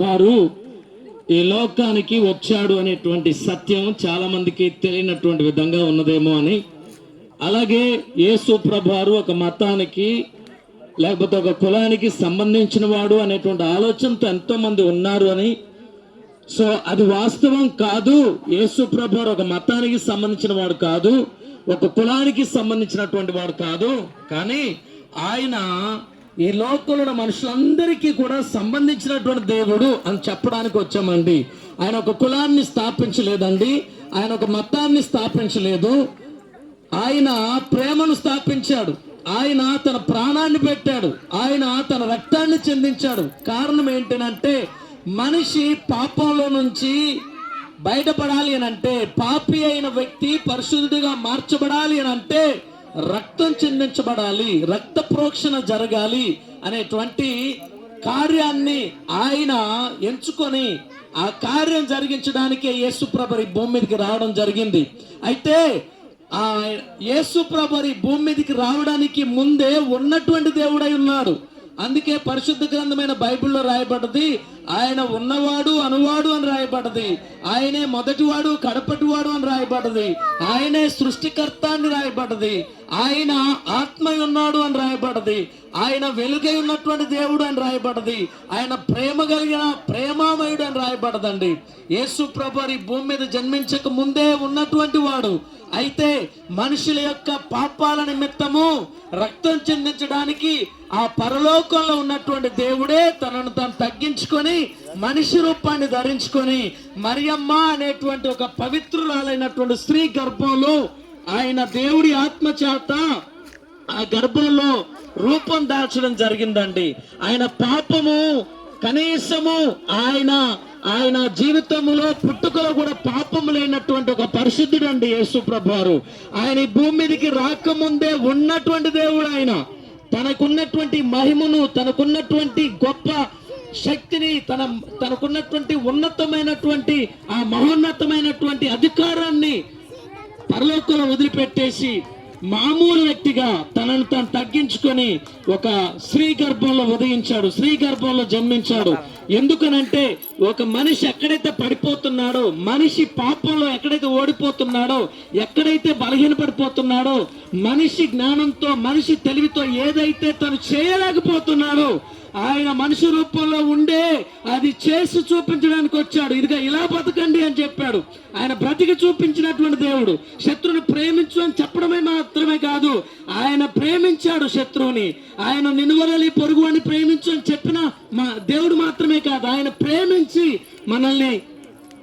వారు ఈ లోకానికి వచ్చాడు అనేటువంటి సత్యం చాలా మందికి తెలియనటువంటి విధంగా ఉన్నదేమో అని. అలాగే యేసు ప్రభువారు ఒక మతానికి లేకపోతే ఒక కులానికి సంబంధించిన వాడు అనేటువంటి ఆలోచనతో ఎంతో మంది ఉన్నారు అని. సో అది వాస్తవం కాదు. యేసు ప్రభువారు ఒక మతానికి సంబంధించిన వాడు కాదు, ఒక కులానికి సంబంధించినటువంటి వాడు కాదు. కానీ ఆయన ఈ లోకంలో మనుషులందరికీ కూడా సంబంధించినటువంటి దేవుడు అని చెప్పడానికి వచ్చామండి. ఆయన ఒక కులాన్ని స్థాపించలేదండి, ఆయన ఒక మతాన్ని స్థాపించలేదు. ఆయన ప్రేమను స్థాపించాడు, ఆయన తన ప్రాణాన్ని పెట్టాడు, ఆయన తన రక్తాన్ని చెందించాడు. కారణం ఏంటంటే మనిషి పాపంలో నుంచి బయటపడాలి అని అంటే, పాపి అయిన వ్యక్తి పరిశుద్ధుడిగా మార్చబడాలి అని అంటే రక్తం చెందించబడాలి, రక్త ప్రోక్షణ జరగాలి అనేటువంటి కార్యాన్ని ఆయన ఎంచుకొని ఆ కార్యం జరిగించడానికే యేసు ప్రభువు భూమి మీదకి రావడం జరిగింది. అయితే ఆ యేసు ప్రభువు భూమి మీదకి రావడానికి ముందే ఉన్నటువంటి దేవుడై ఉన్నాడు. అందుకే పరిశుద్ధ గ్రంథమైన బైబిల్లో రాయబడ్డది, ఆయన ఉన్నవాడు అనువాడు అని రాయబడ్డది, ఆయనే మొదటివాడు కడపటివాడు అని రాయబడ్డది, ఆయనే సృష్టికర్త అని రాయబడ్డది, ఆయన ఆత్మ ఉన్నాడు అని రాయబడ్డది, ఆయన వెలుగై ఉన్నటువంటి దేవుడు అని రాయబడ్డది, ఆయన ప్రేమ కలిగిన ప్రేమామయుడు అని రాయబడ్డదండి. యేసు ప్రభువు భూమి మీద జన్మించక ముందే ఉన్నటువంటి వాడు. అయితే మనుషుల యొక్క పాపాల నిమిత్తము రక్తం చెందించడానికి ఆ పరలోకంలో ఉన్నటువంటి దేవుడే తనను తాను తగ్గించుకొని మనిషి రూపాన్ని ధరించుకొని మరియమ్మ అనేటువంటి ఒక పవిత్రురాలైనటువంటి స్త్రీ గర్భంలో ఆయన దేవుడి ఆత్మ చేత ఆ గర్భంలో రూపం దాల్చడం జరిగిందండి. ఆయన పాపము కనీసము ఆయన జీవితంలో పుట్టుకలో కూడా పాపం లేనటువంటి ఒక పరిశుద్ధుడు అండి యేసు ప్రభువారు. ఆయన ఈ భూమి మీదకి రాకముందే ఉన్నటువంటి దేవుడు. ఆయన తనకున్నటువంటి మహిమను, తనకున్నటువంటి గొప్ప శక్తిని, తనకున్నటువంటి ఉన్నతమైనటువంటి ఆ మహోన్నతమైనటువంటి అధికారాన్ని పరలోకంలో వదిలిపెట్టేసి మామూలు వ్యక్తిగా తనను తాను తగ్గించుకొని ఒక స్త్రీ గర్భంలో ఉదయించాడు, స్త్రీ గర్భంలో జన్మించాడు. ఎందుకనంటే ఒక మనిషి ఎక్కడైతే పడిపోతున్నాడో, మనిషి పాపంలో ఎక్కడైతే ఓడిపోతున్నాడో, ఎక్కడైతే బలహీనపడిపోతున్నాడో, మనిషి జ్ఞానంతో మనిషి తెలివితో ఏదైతే తను చేయలేకపోతున్నాడో ఆయన మనిషి రూపంలో ఉండే అది చేసి చూపించడానికి వచ్చాడు. ఇదిగా ఇలా బతకండి అని చెప్పాడు. ఆయన బ్రతికి చూపించినటువంటి దేవుడు. శత్రువుని ప్రేమించు అని చెప్పడమే మాత్రమే కాదు, ఆయన ప్రేమించాడు శత్రువుని. ఆయన నిన్నువలలి పొరుగు అని ప్రేమించు అని చెప్పిన మా దేవుడు మాత్రమే కాదు, ఆయన ప్రేమించి మనల్ని